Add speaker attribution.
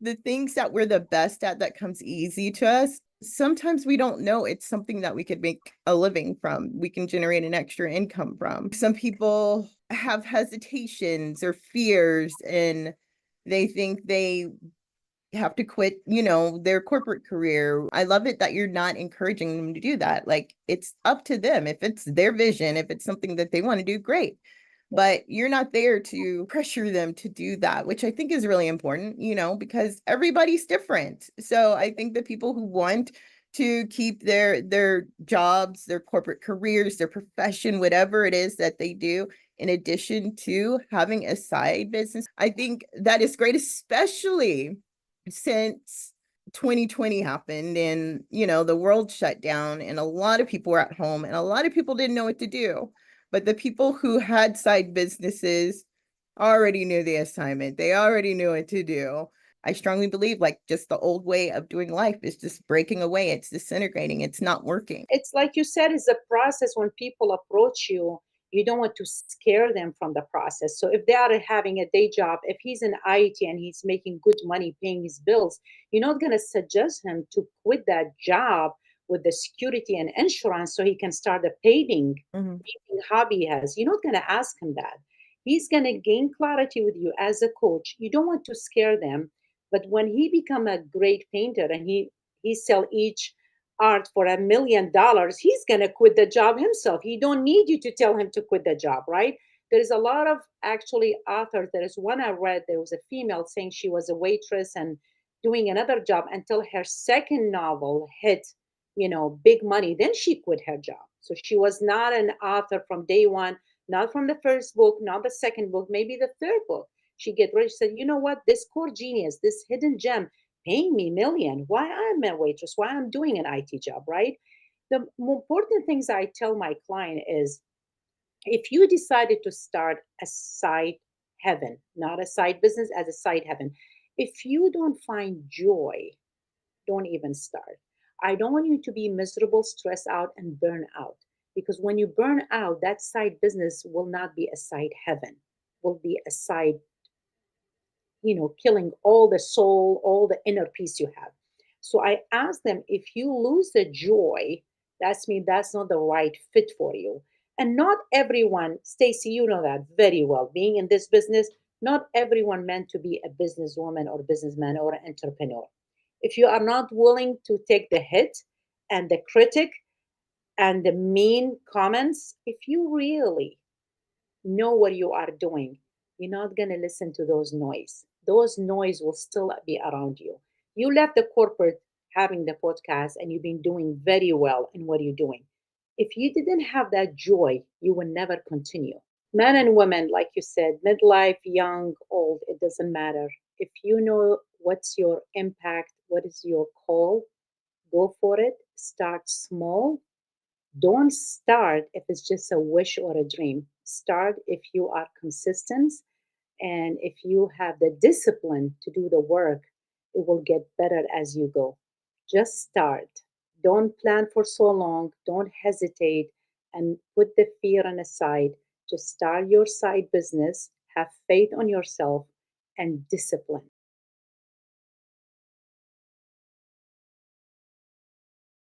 Speaker 1: the things that we're the best at that comes easy to us, sometimes we don't know it's something that we could make a living from. We can generate an extra income from. Some people have hesitations or fears and they think they have to quit, their corporate career. I love it that you're not encouraging them to do that. Like it's up to them. If it's their vision, if it's something that they want to do, great. But you're not there to pressure them to do that, which I think is really important, because everybody's different. So I think the people who want to keep their jobs, their corporate careers, their profession, whatever it is that they do, in addition to having a side business, I think that is great, especially since 2020 happened and the world shut down and a lot of people were at home and a lot of people didn't know what to do, but the people who had side businesses already knew the assignment. They already knew what to do. I strongly believe like just the old way of doing life is just breaking away. It's disintegrating. It's not working.
Speaker 2: It's like you said, it's a process. When people approach you, you don't want to scare them from the process. So if they are having a day job, if he's in IT and he's making good money paying his bills, you're not going to suggest him to quit that job with the security and insurance so he can start a
Speaker 1: Mhm.
Speaker 2: paving hobby he has. You're not going to ask him that. He's going to gain clarity with you as a coach. You don't want to scare them. But when he become a great painter and he sell each art for $1 million, he's going to quit the job himself. He don't need you to tell him to quit the job, right? There's a lot of actually authors. There is one I read. There was a female saying she was a waitress and doing another job until her second novel hit, big money. Then she quit her job. So she was not an author from day one, not from the first book, not the second book, maybe the third book. She get ready. She said, you know what? This core genius, this hidden gem, paying me million. Why I'm a waitress? Why I'm doing an IT job, right? The more important things I tell my client is if you decided to start a side heaven, not a side business, as a side heaven, if you don't find joy, don't even start. I don't want you to be miserable, stressed out, and burn out. Because when you burn out, that side business will not be a side heaven, will be a side, killing all the soul, all the inner peace you have. So I asked them, if you lose the joy, that's mean that's not the right fit for you. And not everyone, Stacie, you know that very well. Being in this business, not everyone meant to be a businesswoman or businessman or an entrepreneur. If you are not willing to take the hit and the critic and the mean comments, if you really know what you are doing, you're not going to listen to those noise. Those noise will still be around you. You left the corporate having the podcast and you've been doing very well in what you're doing. If you didn't have that joy, you will never continue. Men and women, like you said, midlife, young, old, it doesn't matter. If you know what's your impact, what is your call, go for it. Start small. Don't start if it's just a wish or a dream. Start if you are consistent and if you have the discipline to do the work, it will get better as you go. Just start. Don't plan for so long. Don't hesitate and put the fear on the side. Just start your side business, have faith on yourself, and discipline.